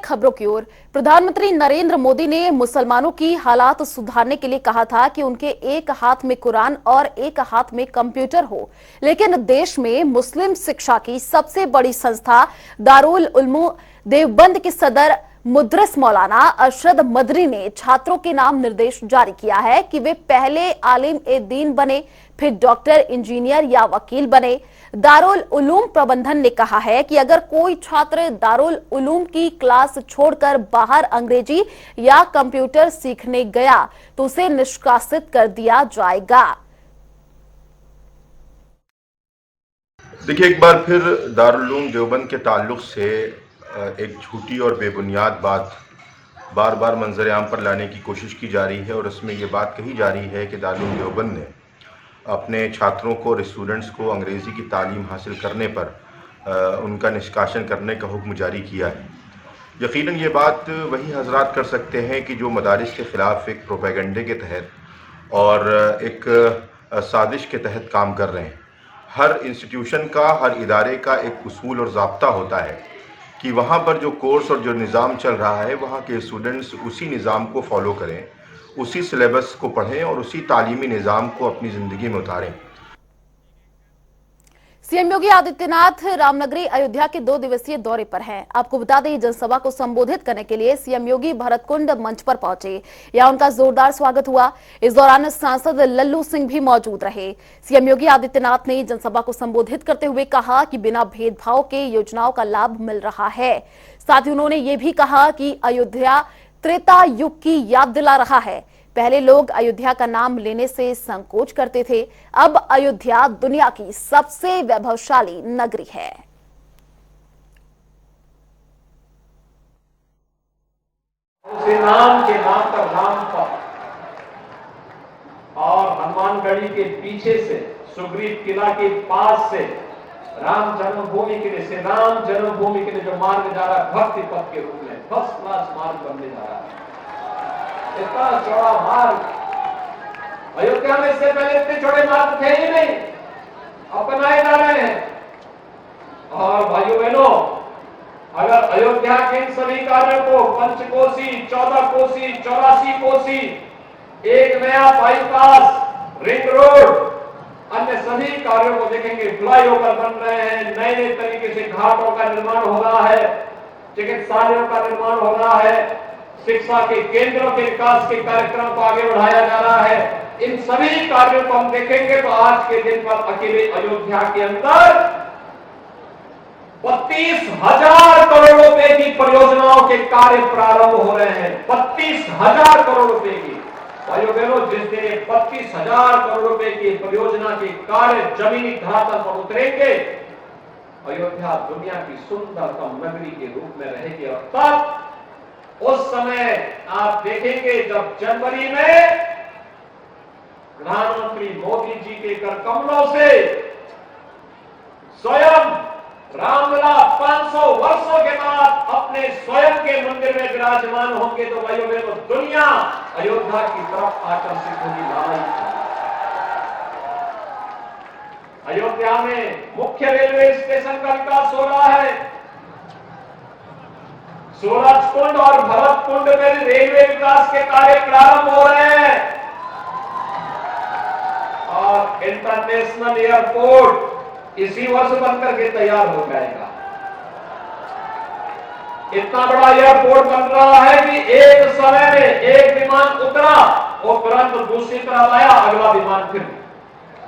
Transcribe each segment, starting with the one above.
खबरों की ओर। प्रधानमंत्री नरेंद्र मोदी ने मुसलमानों की हालात सुधारने के लिए कहा था कि उनके एक हाथ में कुरान और एक हाथ में कंप्यूटर हो, लेकिन देश में मुस्लिम शिक्षा की सबसे बड़ी संस्था दारुल उलूम देवबंद के सदर मुदर्रिस मौलाना अरशद मदनी ने छात्रों के नाम निर्देश जारी किया है कि वे पहले आलिम ए दीन बने, फिर डॉक्टर, इंजीनियर या वकील बने। दारुल उलूम प्रबंधन ने कहा है कि अगर कोई छात्र दारुल उलूम की क्लास छोड़कर बाहर अंग्रेजी या कंप्यूटर सीखने गया तो उसे निष्कासित कर दिया जाएगा। देखिए, एक बार फिर दारुल उलूम देवबंद के ताल्लुक से एक झूठी और बेबुनियाद बात बार बार मंजर-ए-आम पर लाने की कोशिश की जा रही है और इसमें ये बात कही जा रही है कि दारुल उलूम देवबंद ने अपने छात्रों को और स्टूडेंट्स को अंग्रेज़ी की तालीम हासिल करने पर उनका निष्कासन करने का हुक्म जारी किया है। यकीनन ये बात वही हजरात कर सकते हैं कि जो मदारिस के ख़िलाफ़ एक प्रोपेगेंडे के तहत और एक साजिश के तहत काम कर रहे हैं। हर इंस्टीट्यूशन का, हर इदारे का एक उसूल और ज़ाब्ता होता है कि वहाँ पर जो कोर्स और जो निज़ाम चल रहा है, वहाँ के स्टूडेंट्स उसी निज़ाम को फॉलो करें, उसी सिलेबस को पढ़ें और उसी तालीमी निज़ाम को अपनी ज़िंदगी में उतारें। सीएम योगी आदित्यनाथ रामनगरी अयोध्या के 2 दिवसीय दौरे पर हैं। आपको बता दें, जनसभा को संबोधित करने के लिए सीएम योगी भरतकुंड मंच पर पहुंचे। यहां उनका जोरदार स्वागत हुआ। इस दौरान सांसद लल्लू सिंह भी मौजूद रहे। सीएम योगी आदित्यनाथ ने जनसभा को संबोधित करते हुए कहा कि बिना भेदभाव के योजनाओं का लाभ मिल रहा है। साथ ही उन्होंने ये भी कहा कि अयोध्या त्रेता युग की याद दिला रहा है। पहले लोग अयोध्या का नाम लेने से संकोच करते थे, अब अयोध्या दुनिया की सबसे वैभवशाली नगरी है। श्री राम के नाम पर रामपथ और हनुमानगढ़ी के पीछे से सुग्रीव किला के पास से राम जन्मभूमि के लिए, श्री राम जन्मभूमि के लिए जो मार्ग जा रहा है, भक्ति पथ के रूप में फर्स्ट क्लास मार्ग बनने जा रहा है। इतना चौड़ा मार्ग अयोध्या में इससे पहले इतने चौड़े मार्ग थे ही नहीं, अपनाए जा रहे हैं। और भाइयों बहनों, अगर अयोध्या के इन सभी कार्यों को पंचकोसी, 14 कोसी, 84 कोसी, एक नया बाईपास, रिंग रोड, अन्य सभी कार्यों को देखेंगे, फ्लाईओवर बन रहे हैं, नए नए तरीके से घाटों का निर्माण हो रहा है, चिकित्सालयों का निर्माण हो रहा है, शिक्षा के केंद्रों के विकास के कार्यक्रम को आगे बढ़ाया जा रहा है। इन सभी कार्यों को हम देखेंगे तो आज के दिन पर अकेले अयोध्या के अंदर 32,000 करोड़ रुपए की परियोजनाओं के कार्य प्रारंभ हो रहे हैं। 32,000 करोड़ रुपए की। भाइयों बहनों, जिस दिन 32,000 करोड़ रुपए की परियोजना के कार्य जमीनी धरातल पर उतरेंगे, अयोध्या दुनिया की सुंदरतम नगरी के रूप में रहेगी। और तब उस समय आप देखेंगे जब जनवरी में प्रधानमंत्री मोदी जी के कर कमलों से स्वयं रामलला 500 वर्षों के बाद अपने स्वयं के मंदिर में विराजमान होंगे तो भाइयों बहनों, दुनिया अयोध्या की तरफ आकर्षित होगी। अयोध्या में मुख्य रेलवे स्टेशन का विकास हो रहा है। सूरजकुंड और भरतकुंड में रेलवे विकास के कार्य प्रारंभ हो रहे हैं और इंटरनेशनल एयरपोर्ट इसी वर्ष बनकर के तैयार हो जाएगा। इतना बड़ा एयरपोर्ट बन रहा है कि एक समय में एक विमान उतरा और तुरंत दूसरी तरफ आया, अगला विमान फिर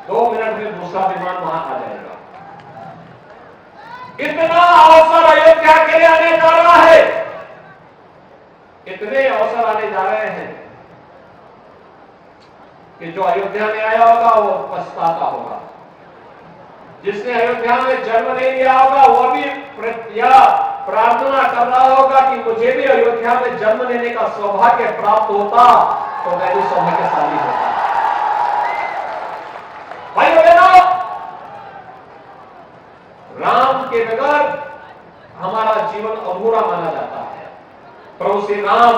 2 मिनट में दूसरा विमान वहां आ जाएगा। इतना अवसर अयोध्या के लिए आने जा रहा है, इतने अवसर आने जा रहे हैं कि जो अयोध्या में आया होगा वो पछताता होगा। जिसने अयोध्या में जन्म नहीं लिया होगा वो भी प्रार्थना कर रहा होगा कि मुझे भी अयोध्या में जन्म लेने का सौभाग्य प्राप्त होता तो मैं भी सौभाग्यशाली होता। भाइयों बहनों, राम के बगैर हमारा जीवन अधूरा माना जाता है। प्रभु श्री राम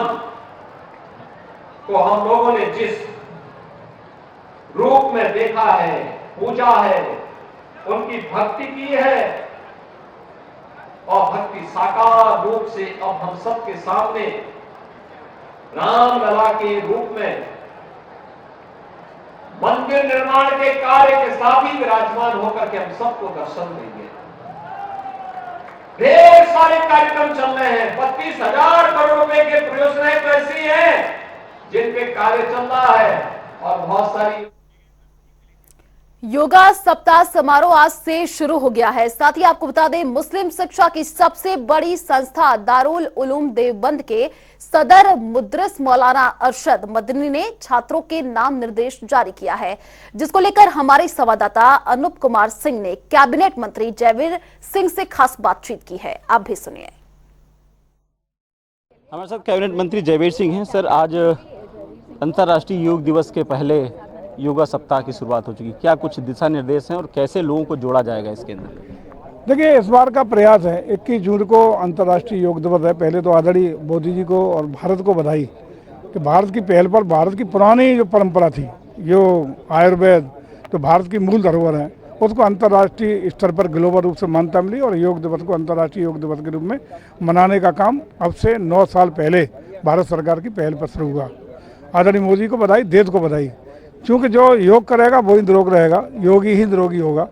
को हम लोगों ने जिस रूप में देखा है, पूजा है, उनकी भक्ति की है और भक्ति साकार रूप से अब हम सबके सामने रामलला के रूप में मंदिर निर्माण के कार्य के साथ ही विराजमान होकर के हम सबको दर्शन देंगे। ढेर सारे कार्यक्रम चल रहे हैं, 32,000 करोड़ रुपए के परियोजनाएं तो ऐसी हैं जिन पे कार्य चल रहा है और बहुत सारी। योगा सप्ताह समारोह आज से शुरू हो गया है। साथ ही आपको बता दें, मुस्लिम शिक्षा की सबसे बड़ी संस्था दारुल उलूम देवबंद के सदर मुदरिस मौलाना अरशद मदनी ने छात्रों के नाम निर्देश जारी किया है, जिसको लेकर हमारे संवाददाता अनूप कुमार सिंह ने कैबिनेट मंत्री जयवीर सिंह से खास बातचीत की है। आप भी सुनिए। हमारे साथ कैबिनेट मंत्री जयवीर सिंह हैं। सर, आज अंतर्राष्ट्रीय योग दिवस के पहले योगा सप्ताह की शुरुआत हो चुकी, क्या कुछ दिशा निर्देश हैं और कैसे लोगों को जोड़ा जाएगा इसके अंदर? देखिए, इस बार का प्रयास है 21 जून को अंतर्राष्ट्रीय योग दिवस है। पहले तो आदरणीय मोदी जी को और भारत को बधाई कि भारत की पहल पर भारत की पुरानी जो परंपरा थी, योग आयुर्वेद तो भारत की मूल धरोहर है, उसको अंतर्राष्ट्रीय स्तर पर ग्लोबल रूप से मान्यता मिली और योग दिवस को अंतर्राष्ट्रीय योग दिवस के रूप में मनाने का काम अब से 9 साल पहले भारत सरकार की पहल पर शुरू हुआ। आदरणीय मोदी को बधाई, देश को बधाई। क्योंकि जो योग करेगा वही निरोग रहेगा, योगी ही निरोगी होगा।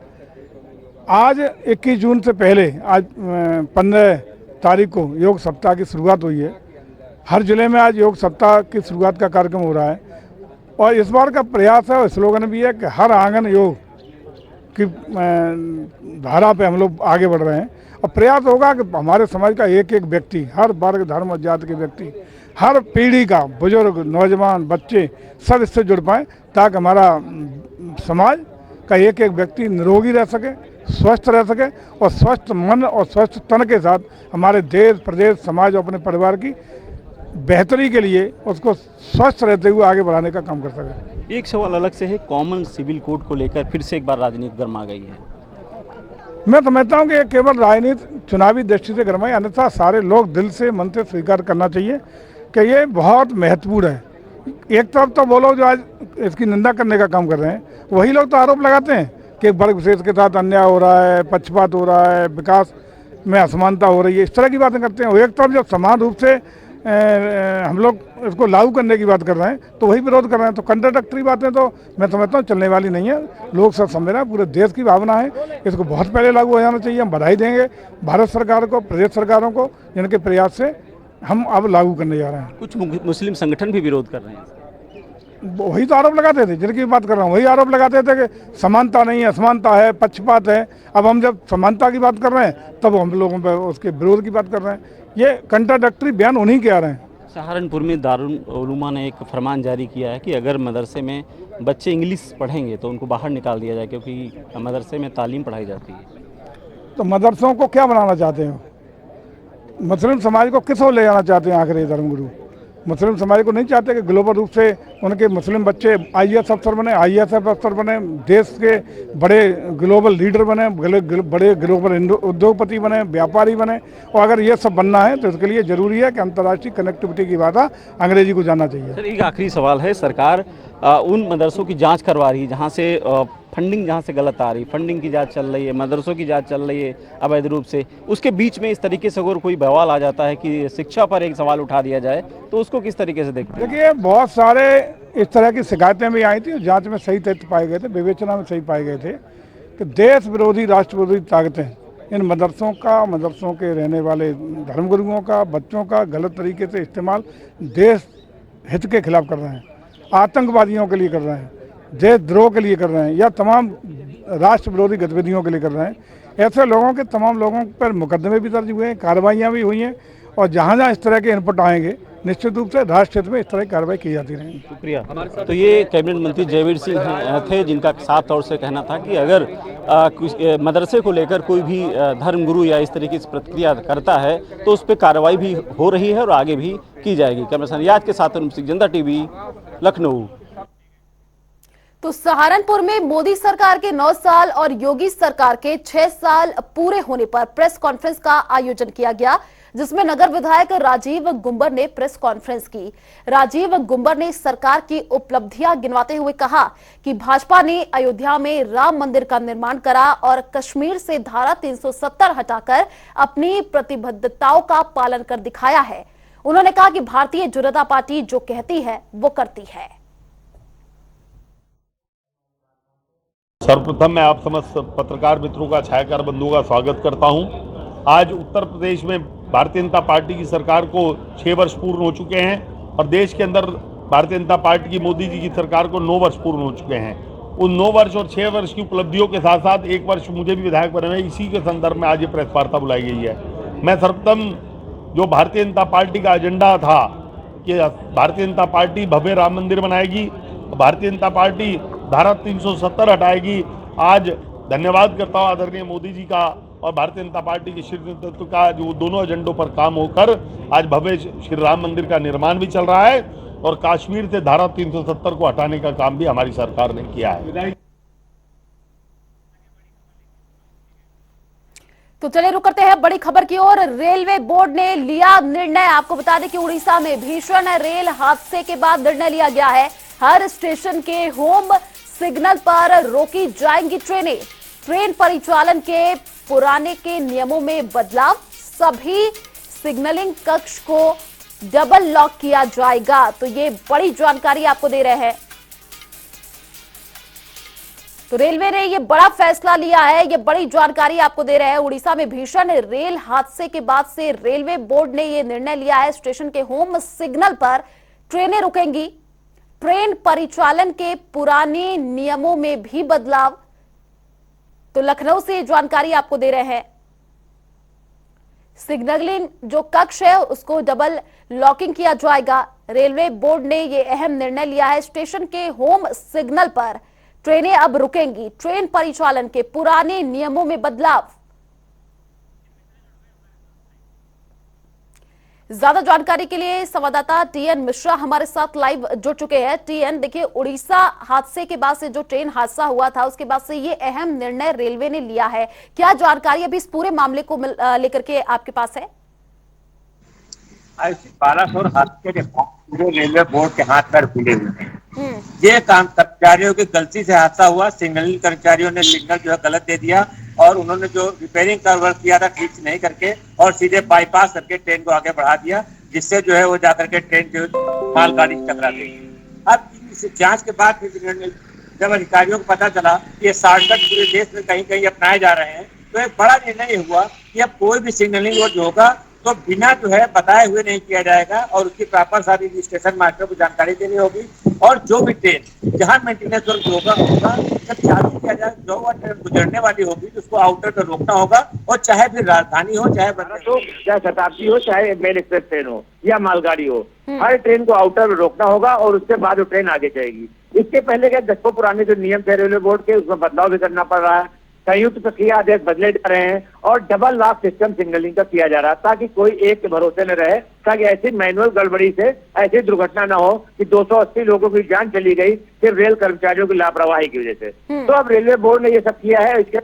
आज 21 जून से पहले आज 15 तारीख को योग सप्ताह की शुरुआत हुई है। हर जिले में आज योग सप्ताह की शुरुआत का कार्यक्रम हो रहा है और इस बार का प्रयास है और स्लोगन भी है कि हर आंगन योग की धारा पे हम लोग आगे बढ़ रहे हैं। और प्रयास होगा कि हमारे समाज का एक एक व्यक्ति, हर वर्ग धर्म और जाति के व्यक्ति, हर पीढ़ी का, बुजुर्ग, नौजवान, बच्चे सब इससे जुड़ पाएँ ताकि हमारा समाज का एक एक व्यक्ति निरोगी रह सके, स्वस्थ रह सके और स्वस्थ मन और स्वस्थ तन के साथ हमारे देश, प्रदेश, समाज और अपने परिवार की बेहतरी के लिए उसको स्वस्थ रहते हुए आगे बढ़ाने का काम कर सके। एक सवाल अलग से है, कॉमन सिविल कोड को लेकर फिर से एक बार राजनीति गर्मा गई है। मैं समझता हूँ कि ये केवल राजनीति चुनावी दृष्टि से गर्माई, अन्यथा सारे लोग दिल से, मन से स्वीकार करना चाहिए कि ये बहुत महत्वपूर्ण है। एक तरफ तो वो लोग जो आज इसकी निंदा करने का काम कर रहे हैं, वही लोग तो आरोप लगाते हैं कि वर्ग विशेष के साथ अन्याय हो रहा है, पक्षपात हो रहा है, विकास में असमानता हो रही है, इस तरह की बातें करते हैं। एक तरफ जब समान रूप से हम लोग इसको लागू करने की बात कर रहे हैं तो वही विरोध कर रहे हैं, तो कंट्राडिक्टरी बातें तो मैं समझता हूँ चलने वाली नहीं है। लोग सब समझ रहे हैं, पूरे देश की भावना है, इसको बहुत पहले लागू हो जाना चाहिए। हम बधाई देंगे भारत सरकार को, प्रदेश सरकारों को, जिनके प्रयास से हम अब लागू करने जा रहे हैं। कुछ मुस्लिम संगठन भी विरोध कर रहे हैं। वही तो आरोप लगाते थे, जिनकी बात कर रहा हूँ, वही आरोप लगाते थे कि समानता नहीं है, असमानता है, पक्षपात है। अब हम जब समानता की बात कर रहे हैं तब हम लोगों पर उसके विरोध की बात कर रहे हैं। ये कंट्राडिक्टरी बयान उन्हीं के आ रहे हैं। सहारनपुर में दारुल उलूमा ने एक फरमान जारी किया है कि अगर मदरसे में बच्चे इंग्लिश पढ़ेंगे तो उनको बाहर निकाल दिया जाए, क्योंकि मदरसे में तालीम पढ़ाई जाती है। तो मदरसों को क्या बनाना चाहते हो? मुस्लिम समाज को किस ओर ले जाना चाहते हैं आखिर ये धर्मगुरु? मुस्लिम समाज को नहीं चाहते कि ग्लोबल रूप से उनके मुस्लिम बच्चे IAS अफसर बने, ISF अफसर बने, देश के बड़े ग्लोबल लीडर बने, बड़े ग्लोबल उद्योगपति बने, व्यापारी बने। और अगर ये सब बनना है तो इसके लिए जरूरी है कि अंतर्राष्ट्रीय कनेक्टिविटी की भाषा अंग्रेजी को जानना चाहिए। सर, एक आखिरी सवाल है, सरकार उन मदरसों की जांच करवा रही है जहाँ से फंडिंग जहाँ से गलत आ रही, फंडिंग की जांच चल रही है, मदरसों की जांच चल रही है अवैध रूप से, उसके बीच में इस तरीके से अगर कोई बवाल आ जाता है कि शिक्षा पर एक सवाल उठा दिया जाए तो उसको किस तरीके से देखते हैं? देखिए, बहुत सारे इस तरह की शिकायतें भी आई थी, जांच में सही तथ्य पाए गए थे, विवेचना में सही पाए गए थे कि देश विरोधी, राष्ट्र विरोधी ताकतें इन मदरसों का, मदरसों के रहने वाले धर्मगुरुओं का, बच्चों का गलत तरीके से इस्तेमाल देश हित के खिलाफ कर रहे हैं, आतंकवादियों के लिए कर रहे हैं, देशद्रोह के लिए कर रहे हैं, या तमाम राष्ट्र विरोधी गतिविधियों के लिए कर रहे हैं। ऐसे लोगों के, तमाम लोगों पर मुकदमे भी दर्ज हुए हैं, कार्रवाइयाँ भी हुई हैं और जहाँ जहाँ इस तरह के इनपुट आएंगे निश्चित रूप से राष्ट्र हित में इस तरह की कार्रवाई की जाती रहेगी। शुक्रिया। तो ये कैबिनेट मंत्री जयवीर सिंह थे, जिनका साफ तौर से कहना था कि अगर मदरसे को लेकर कोई भी धर्मगुरु या इस तरीके से प्रतिक्रिया करता है तो उस पर कार्रवाई भी हो रही है और आगे भी की जाएगी। कैमरा रियाज के साथ अनूप सिंह, जनता टीवी, लखनऊ। तो सहारनपुर में मोदी सरकार के 9 साल और योगी सरकार के 6 साल पूरे होने पर प्रेस कॉन्फ्रेंस का आयोजन किया गया, जिसमें नगर विधायक राजीव गुंबर ने प्रेस कॉन्फ्रेंस की। राजीव गुंबर ने सरकार की उपलब्धियां गिनवाते हुए कहा कि भाजपा ने अयोध्या में राम मंदिर का निर्माण करा और कश्मीर से धारा 370 हटाकर अपनी प्रतिबद्धताओं का पालन कर दिखाया है। उन्होंने कहा कि भारतीय जनता पार्टी जो कहती है वो करती है। सर्वप्रथम मैं आप समस्त पत्रकार मित्रों का, छायाकार बंधुओं का स्वागत करता हूं। आज उत्तर प्रदेश में भारतीय जनता पार्टी की सरकार को 6 वर्ष पूर्ण हो चुके हैं और देश के अंदर भारतीय जनता पार्टी की मोदी जी की सरकार को 9 वर्ष पूर्ण हो चुके हैं। उन 9 वर्ष और 6 वर्ष की उपलब्धियों के साथ साथ 1 वर्ष मुझे भी विधायक बने हुए, इसी के संदर्भ में आज ये प्रेस वार्ता बुलाई गई है। मैं सर्वप्रथम जो भारतीय जनता पार्टी का एजेंडा था कि भारतीय जनता पार्टी भव्य राम मंदिर बनाएगी, भारतीय जनता पार्टी धारा 370 हटाएगी, आज धन्यवाद करता हूँ आदरणीय मोदी जी का और भारतीय जनता पार्टी के शीर्ष नेतृत्व का, जो दोनों एजेंडों पर काम होकर आज भव्य श्री राम मंदिर का निर्माण भी चल रहा है और कश्मीर से धारा 370 को हटाने का काम भी हमारी सरकार ने किया है। तो चलिए रुक करते हैं बड़ी खबर की ओर। रेलवे बोर्ड ने लिया निर्णय। आपको बता दें कि उड़ीसा में भीषण रेल हादसे के बाद निर्णय लिया गया है, हर स्टेशन के होम सिग्नल पर रोकी जाएंगी ट्रेनें। ट्रेन परिचालन के पुराने के नियमों में बदलाव, सभी सिग्नलिंग कक्ष को डबल लॉक किया जाएगा। तो ये बड़ी जानकारी आपको दे रहे हैं। तो रेलवे ने ये बड़ा फैसला लिया है, ये बड़ी जानकारी आपको दे रहे हैं। उड़ीसा में भीषण रेल हादसे के बाद से रेलवे बोर्ड ने ये निर्णय लिया है, स्टेशन के होम सिग्नल पर ट्रेनें रुकेंगी। ट्रेन परिचालन के पुराने नियमों में भी बदलाव। तो लखनऊ से जानकारी आपको दे रहे हैं, सिग्नलिंग जो कक्ष है उसको डबल लॉकिंग किया जाएगा। रेलवे बोर्ड ने ये अहम निर्णय लिया है, स्टेशन के होम सिग्नल पर ट्रेनें अब रुकेंगी। ट्रेन परिचालन के पुराने नियमों में बदलाव। ज्यादा जानकारी के लिए संवाददाता टीएन मिश्रा हमारे साथ लाइव जुड़ चुके हैं। टीएन, देखिए उड़ीसा हादसे के बाद से जो ट्रेन हादसा हुआ था उसके बाद से ये अहम निर्णय रेलवे ने लिया है, क्या जानकारी अभी इस पूरे मामले को लेकर के आपके पास है? बालासोर हादसे के बाद पूरे रेलवे बोर्ड के हाथ पैर खुले हुए हैं। ये काम कर्मचारियों की गलती से हादसा हुआ। सिग्नलिंग कर्मचारियों ने सिग्नल जो है गलत दे दिया और उन्होंने जो रिपेयरिंग का वर्क किया था ठीक से नहीं करके और सीधे बाईपास करके ट्रेन को आगे बढ़ा दिया, जिससे जो है वो जाकर के ट्रेन जो मालगाड़ी टकरा गई। अब इस जांच के बाद जब अधिकारियों को पता चला कि ये शॉर्टकट पूरे देश में कहीं कहीं अपनाए जा रहे हैं, तो एक बड़ा निर्णय हुआ कि अब कोई भी सिग्नलिंग जो होगा तो बिना जो है बताए हुए नहीं किया जाएगा और उसकी प्रॉपर सारी स्टेशन मास्टर को जानकारी देनी होगी। और जो भी ट्रेन जहां मेंटेनेंस वर्क होगा जब चालू किया जाए, जो वह ट्रेन गुजरने वाली होगी तो उसको आउटर पर रोकना होगा। और चाहे फिर राजधानी हो, चाहे शताब्दी हो, चाहे मेल एक्सप्रेस ट्रेन हो या मालगाड़ी हो, हर ट्रेन को आउटर में रोकना होगा और उसके बाद वो ट्रेन आगे जाएगी। इसके पहले क्या दशकों पुराने जो नियम थे रेलवे बोर्ड के, उसमें बदलाव भी करना पड़ रहा है। संयुक्त प्रक्रिया आदेश बदले जा रहे हैं और डबल लॉक सिस्टम सिग्नलिंग का किया जा रहा है, ताकि कोई एक के भरोसे न रहे, ताकि ऐसी मैनुअल गड़बड़ी से ऐसी दुर्घटना न हो कि 280 लोगों की जान चली गई सिर्फ रेल कर्मचारियों की लापरवाही की वजह से। तो अब रेलवे बोर्ड ने ये सब किया है। इसके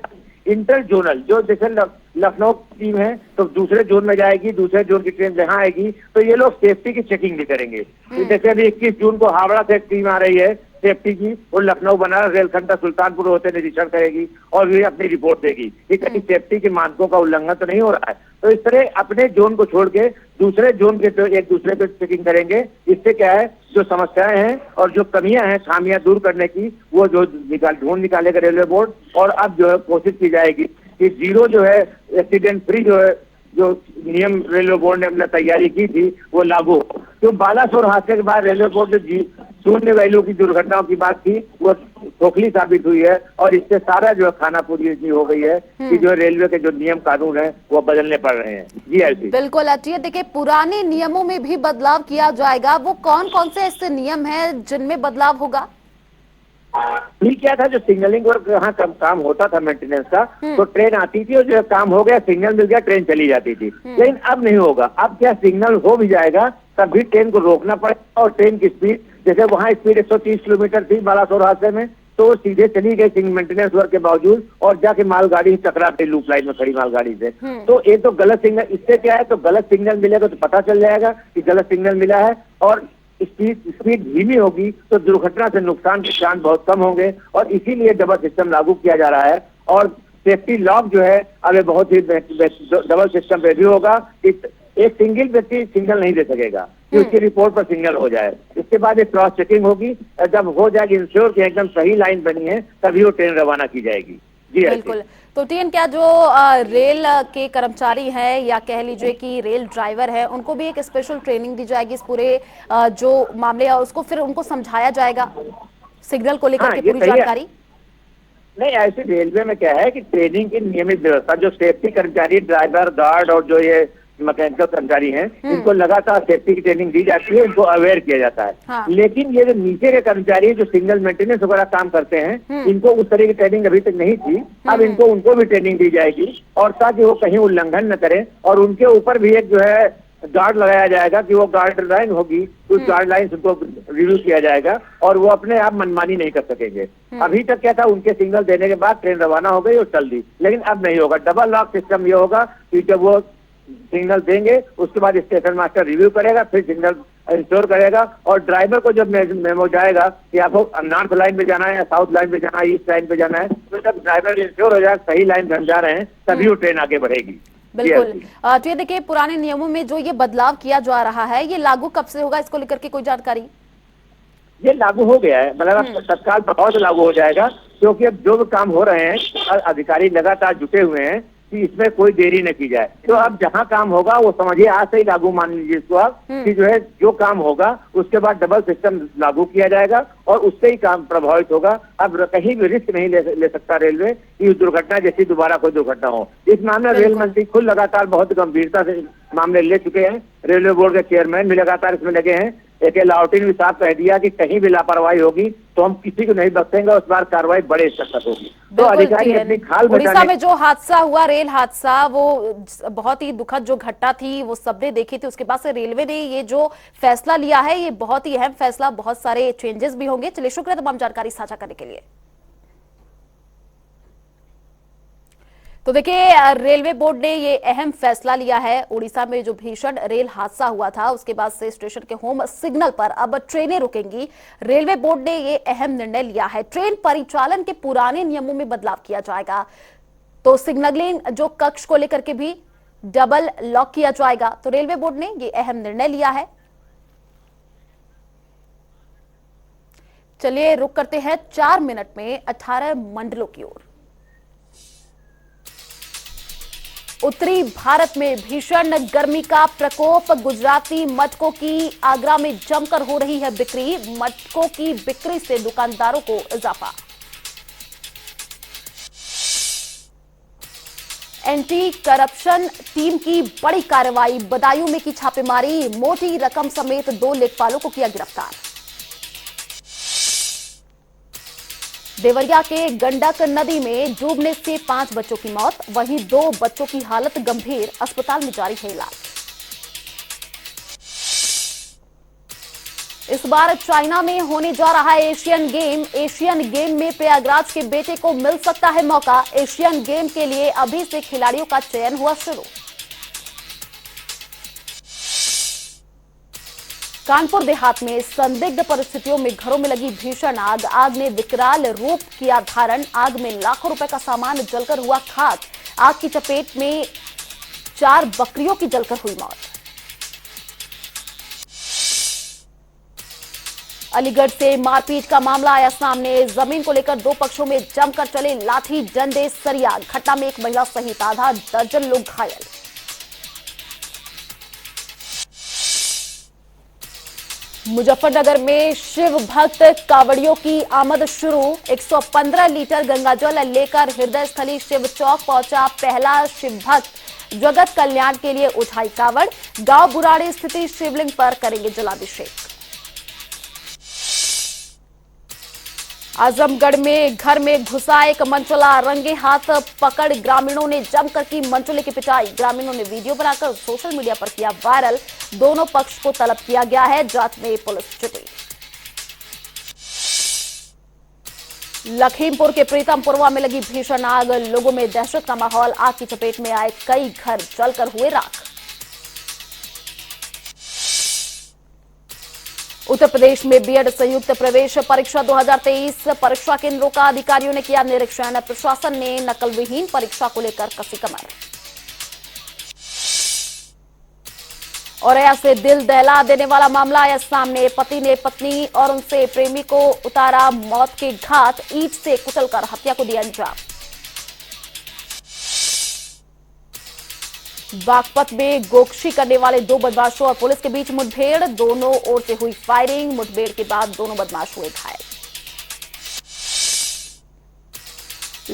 इंटर जोनल जो जैसे लखनऊ की टीम है तो दूसरे जोन में जाएगी, दूसरे जोन की ट्रेन जहां आएगी तो ये लोग सेफ्टी की चेकिंग भी करेंगे। जैसे अभी 21 जून को हावड़ा से एक टीम आ रही है सेफ्टी की, और लखनऊ बनारस रेलखंड का सुल्तानपुर होते निरीक्षण करेगी और वे अपनी रिपोर्ट देगी कि कहीं सेफ्टी के मानकों का उल्लंघन तो नहीं हो रहा है। तो इस तरह अपने जोन को छोड़ के दूसरे जोन के तो एक दूसरे पे चेकिंग करेंगे। इससे क्या है, जो समस्याएं हैं और जो कमियां हैं, खामियां दूर करने की, वो जो ढूंढ निकालेगा रेलवे बोर्ड। और अब जो है कोशिश की जाएगी कि जीरो जो है एक्सीडेंट फ्री जो है जो नियम रेलवे बोर्ड ने अपना तैयारी की थी वो लागू हो। तो बालासोर हादसे के बाद रेलवे बोर्ड ने शून्य वैल्यू की दुर्घटनाओं की बात की, वो खोखली साबित हुई है और इससे सारा जो है खानापुरी हो गई है कि जो रेलवे के जो नियम कानून है वो बदलने पड़ रहे हैं। जी ऐसी बिल्कुल अटिए, देखिए पुराने नियमों में भी बदलाव किया जाएगा। वो कौन कौन से ऐसे नियम है जिनमें बदलाव होगा? ठीक क्या था, जो सिग्नलिंग वर्क यहाँ काम होता था मेंटेनेंस का, तो ट्रेन आती थी और जो काम हो गया, सिग्नल मिल गया, ट्रेन चली जाती थी। लेकिन अब नहीं होगा। अब क्या सिग्नल हो भी जाएगा तब भी ट्रेन को रोकना पड़ेगा और ट्रेन की स्पीड, जैसे वहाँ स्पीड 130 किलोमीटर थी बालासोर हादसे में, तो वो सीधे चली गई सिंगल मेंटेनेंस वर्क के बावजूद और जाके मालगाड़ी से टकरा गई लूप लाइन में खड़ी मालगाड़ी से। तो ये तो गलत सिग्नल, इससे क्या है, तो गलत सिग्नल मिलेगा तो पता चल जाएगा कि गलत सिग्नल मिला है, और स्पीड धीमी होगी तो दुर्घटना से नुकसान के चांस बहुत कम होंगे, और इसीलिए डबल सिस्टम लागू किया जा रहा है। और सेफ्टी लॉक जो है अब बहुत ही डबल सिस्टम पे भी होगा। एक सिंगल व्यक्ति सिग्नल नहीं दे सकेगा कि उसकी रिपोर्ट पर सिग्नल हो जाए। इसके बाद एक क्रॉस चेकिंग होगी, जब हो जाएगी इंश्योर कि एकदम सही लाइन बनी है, तभी वो ट्रेन रवाना की जाएगी। जी बिल्कुल। तो टीएन, क्या जो रेल के कर्मचारी हैं या कह लीजिए कि रेल ड्राइवर है, उनको भी एक स्पेशल ट्रेनिंग दी जाएगी इस पूरे जो मामले है उसको, फिर उनको समझाया जाएगा सिग्नल को लेकर के पूरी जानकारी? नहीं, ऐसे रेलवे में क्या है कि ट्रेनिंग की नियमित व्यवस्था, जो सेफ्टी कर्मचारी, ड्राइवर, गार्ड और जो ये मैकेनिकल कर्मचारी हैं, इनको लगातार सेफ्टी की ट्रेनिंग दी जाती है, इनको अवेयर किया जाता है। हाँ। लेकिन ये जो नीचे के कर्मचारी जो सिग्नल मेंटेनेंस वगैरह काम करते हैं, इनको उस तरह की ट्रेनिंग अभी तक नहीं थी। अब उनको भी ट्रेनिंग दी जाएगी, और ताकि वो कहीं उल्लंघन न करें, और उनके ऊपर भी एक जो है गार्ड लगाया जाएगा कि वो गाइडलाइन होगी, उस गाइडलाइन को रिव्यू किया जाएगा, और वो अपने आप मनमानी नहीं कर सकेंगे। अभी तक क्या था, उनके सिग्नल देने के बाद ट्रेन रवाना हो गई और चल दी, लेकिन अब नहीं होगा। डबल लॉक सिस्टम ये होगा कि जब वो सिग्नल देंगे उसके बाद स्टेशन मास्टर रिव्यू करेगा, फिर सिग्नल इंश्योर करेगा, और ड्राइवर को जब मेमो जाएगा कि आपको नॉर्थ लाइन पे जाना है या साउथ लाइन पे जाना है, ईस्ट लाइन पे जाना है, तो जब ड्राइवर इंश्योर हो जाए सही लाइन पे हम जा रहे हैं, तभी वो ट्रेन आगे बढ़ेगी। बिल्कुल। तो ये देखिए, पुराने नियमों में जो ये बदलाव किया जा रहा है, ये लागू कब से होगा, इसको लेकर के कोई जानकारी? ये लागू हो गया है, मतलब तत्काल प्रभाव से लागू हो जाएगा, क्योंकि अब जो भी काम हो रहे हैं अधिकारी लगातार जुटे हुए हैं कि इसमें कोई देरी न की जाए। तो अब जहां काम होगा वो समझिए आज से ही लागू मान लीजिए इसको आप, कि जो है जो काम होगा उसके बाद डबल सिस्टम लागू किया जाएगा और उससे ही काम प्रभावित होगा। अब कहीं भी रिस्क नहीं ले सकता रेलवे कि दुर्घटना जैसी दोबारा कोई दुर्घटना हो। इस मामले में रेल मंत्री खुद लगातार बहुत गंभीरता से मामले ले चुके हैं, रेलवे बोर्ड के चेयरमैन भी लगातार इसमें लगे हैं। एक लाउटिन भी साफ कह दिया कि कहीं भी लापरवाही होगी तो हम किसी को नहीं बख्शेंगे, उस बार कार्रवाई बड़े स्तर तक होगी। तो अधिकारी अपनी खाल उड़ीसा में जो हादसा हुआ, रेल हादसा, वो बहुत ही दुखद जो घटना थी वो सबने देखी थी। उसके बाद से रेलवे ने ये जो फैसला लिया है, ये बहुत ही अहम फैसला, बहुत सारे चेंजेस भी होंगे। चलिए, शुक्रिया तमाम जानकारी साझा करने के लिए। तो देखिए, रेलवे बोर्ड ने ये अहम फैसला लिया है। उड़ीसा में जो भीषण रेल हादसा हुआ था उसके बाद से स्टेशन के होम सिग्नल पर अब ट्रेनें रुकेंगी। रेलवे बोर्ड ने ये अहम निर्णय लिया है। ट्रेन परिचालन के पुराने नियमों में बदलाव किया जाएगा। तो सिग्नलिंग जो कक्ष को लेकर के भी डबल लॉक किया जाएगा। तो रेलवे बोर्ड ने ये अहम निर्णय लिया है। चलिए, रुक करते हैं 4 मिनट में 18 मंडलों की ओर। उत्तरी भारत में भीषण गर्मी का प्रकोप, गुजराती मटकों की आगरा में जमकर हो रही है बिक्री। मटकों की बिक्री से दुकानदारों को इजाफा। एंटी करप्शन टीम की बड़ी कार्रवाई, बदायूं में की छापेमारी, मोटी रकम समेत 2 लेखपालों को किया गिरफ्तार। देवरिया के गंडक नदी में डूबने से 5 बच्चों की मौत, वहीं 2 बच्चों की हालत गंभीर, अस्पताल में जारी है इलाज। इस बार चाइना में होने जा रहा है एशियन गेम। एशियन गेम में प्रयागराज के बेटे को मिल सकता है मौका। एशियन गेम के लिए अभी से खिलाड़ियों का चयन हुआ शुरू। कानपुर देहात में संदिग्ध परिस्थितियों में घरों में लगी भीषण आग। आग ने विकराल रूप किया धारण। आग में लाखों रुपए का सामान जलकर हुआ खाक। आग की चपेट में 4 बकरियों की जलकर हुई मौत। अलीगढ़ से मारपीट का मामला आया सामने। जमीन को लेकर 2 पक्षों में जमकर चले लाठी, डंडे, सरिया। घटना में 1 महिला सहित आधा दर्जन लोग घायल। मुजफ्फरनगर में शिव भक्त कावड़ियों की आमद शुरू। 115 लीटर गंगाजल लेकर हृदय स्थली शिव चौक पहुंचा पहला शिव भक्त। जगत कल्याण के लिए उठाई कावड़। गांव बुराड़ी स्थित शिवलिंग पर करेंगे जलाभिषेक। आजमगढ़ में घर में घुसा एक मंचला, रंगे हाथ पकड़ ग्रामीणों ने जमकर की मंचले की पिटाई। ग्रामीणों ने वीडियो बनाकर सोशल मीडिया पर किया वायरल। दोनों पक्ष को तलब किया गया है, जांच में पुलिस जुटी। लखीमपुर के प्रीतमपुरवा में लगी भीषण आग, लोगों में दहशत का माहौल। आग की चपेट में आए कई घर जलकर हुए राख। उत्तर प्रदेश में बीएड संयुक्त प्रवेश परीक्षा 2023 परीक्षा केंद्रों का अधिकारियों ने किया निरीक्षण। प्रशासन ने नकल विहीन परीक्षा को लेकर कसी कमर। और ऐसे दिल दहला देने वाला मामला आया सामने। पति ने पत्नी और उनसे प्रेमी को उतारा मौत के घाट, ईंट से कुचलकर हत्या को दिया अंजाम। बागपत में गोकशी करने वाले दो बदमाशों और पुलिस के बीच मुठभेड़, दोनों ओर से हुई फायरिंग। मुठभेड़ के बाद दोनों बदमाश हुए घायल।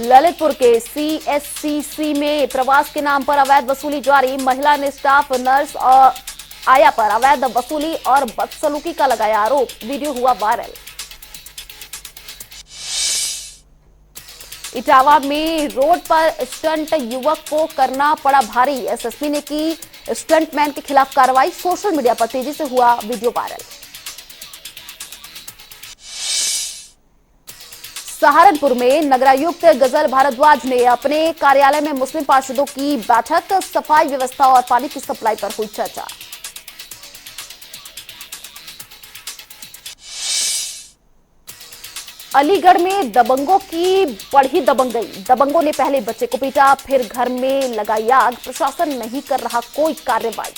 ललितपुर के सीएससीसी में प्रवास के नाम पर अवैध वसूली जारी। महिला ने स्टाफ नर्स और आया पर अवैध वसूली और बदसलूकी का लगाया आरोप। वीडियो हुआ वायरल। इटावा में रोड पर स्टंट युवक को करना पड़ा भारी। एसएसपी ने की स्टंटमैन के खिलाफ कार्रवाई। सोशल मीडिया पर तेजी से हुआ वीडियो वायरल। सहारनपुर में नगरायुक्त गजल भारद्वाज ने अपने कार्यालय में मुस्लिम पार्षदों की बैठक। सफाई व्यवस्था और पानी की सप्लाई पर हुई चर्चा। अलीगढ़ में दबंगों की बढ़ी दबंगई। दबंगों ने पहले बच्चे को पीटा, फिर घर में लगाई आग। प्रशासन नहीं कर रहा कोई कार्रवाई।